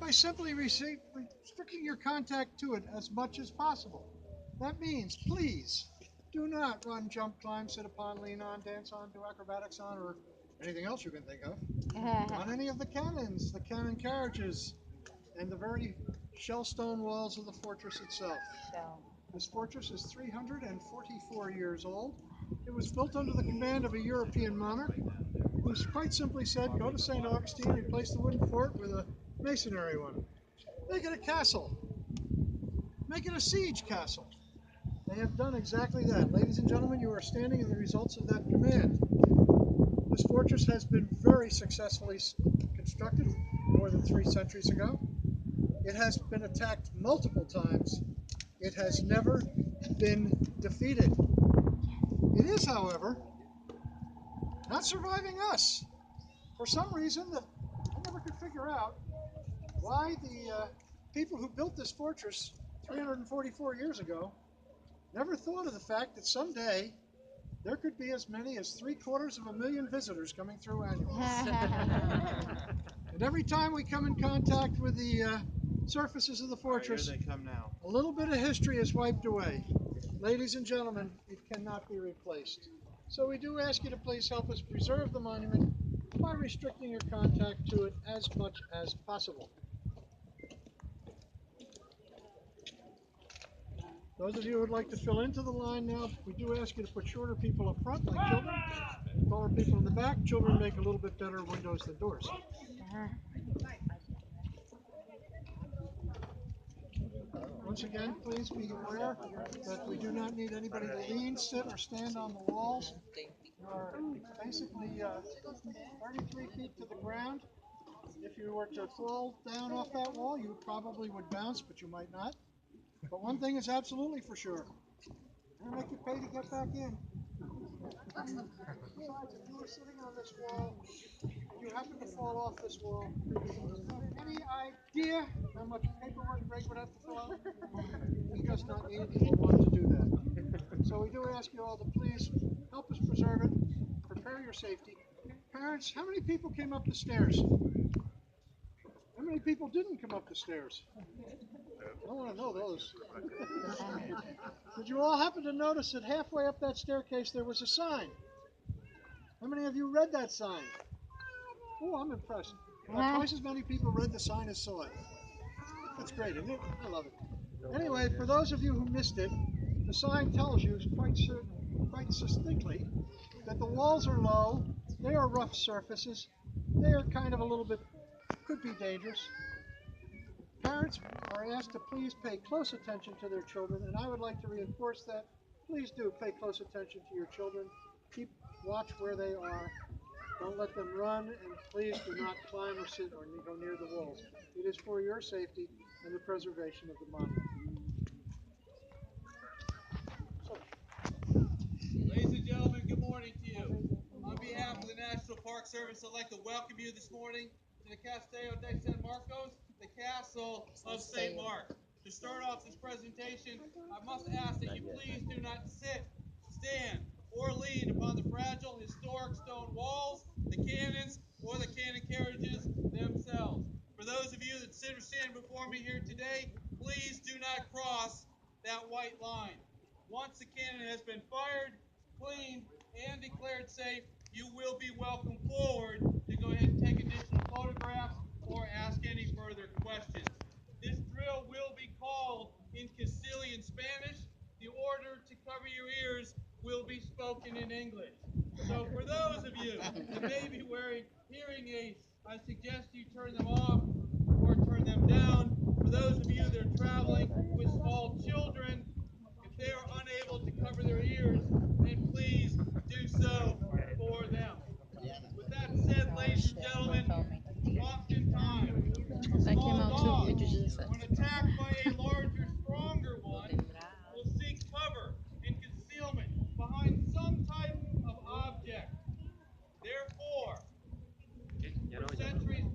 by simply restricting your contact to it as much as possible. That means, please, do not run, jump, climb, sit upon, lean on, dance on, do acrobatics on, or anything else you can think of, on any of the cannons, the cannon carriages, and the very shell-stone walls of the fortress itself. This fortress is 344 years old. It was built under the command of a European monarch who quite simply said, go to St. Augustine, replace the wooden fort with a masonry one. Make it a castle. Make it a siege castle. They have done exactly that. Ladies and gentlemen, you are standing in the results of that command. This fortress has been very successfully constructed more than 3 centuries ago. It has been attacked multiple times. It has never been defeated. It is, however, not surviving us. For some reason that I never could figure out why the people who built this fortress 344 years ago never thought of the fact that someday there could be as many as 750,000 visitors coming through annually. And every time we come in contact with the surfaces of the fortress, here they come now. A little bit of history is wiped away. Ladies and gentlemen, it cannot be replaced. So we do ask you to please help us preserve the monument by restricting your contact to it as much as possible. Those of you who would like to fill into the line now, we do ask you to put shorter people up front, like children. Taller people in the back. Children make a little bit better windows than doors. Once again, please be aware that we do not need anybody to lean, sit, or stand on the walls. You are basically 33 feet to the ground. If you were to fall down off that wall, you probably would bounce, but you might not. But one thing is absolutely for sure. They're going to make you pay to get back in. Besides, if you were sitting on this wall and you happen to fall off this wall, do you have any idea how much paperwork Greg would have to fill out? He does not need or want to do that. So we do ask you all to please help us preserve it. Prepare your safety. Parents, how many people came up the stairs? How many people didn't come up the stairs? I want to know those. Did you all happen to notice that halfway up that staircase there was a sign? How many of you read that sign? Oh, I'm impressed. Twice as many people read the sign as saw it. That's great, isn't it? I love it. Anyway, for those of you who missed it, the sign tells you quite succinctly that the walls are low, they are rough surfaces, they are kind of a little bit, could be dangerous. Parents are asked to please pay close attention to their children, and I would like to reinforce that. Please do pay close attention to your children. Watch where they are. Don't let them run, and please do not climb or sit or go near the walls. It is for your safety and the preservation of the monument. Ladies and gentlemen, good morning to you. On behalf of the National Park Service, I'd like to welcome you this morning to the Castello de San Marcos, the Castle of St. Mark. To start off this presentation, I must ask that you please do not sit, stand, or lean upon the fragile historic stone walls, the cannons, or the cannon carriages themselves. For those of you that sit or stand before me here today, please do not cross that white line. Once the cannon has been fired, cleaned, and declared safe, you will be welcomed forward to go ahead and take additional photographs or ask any further questions. This drill will be called in Castilian Spanish. The order to cover your ears will be spoken in English. So for those of you that may be wearing hearing aids, I suggest you turn them off or turn them down. For those of you that are traveling with small children,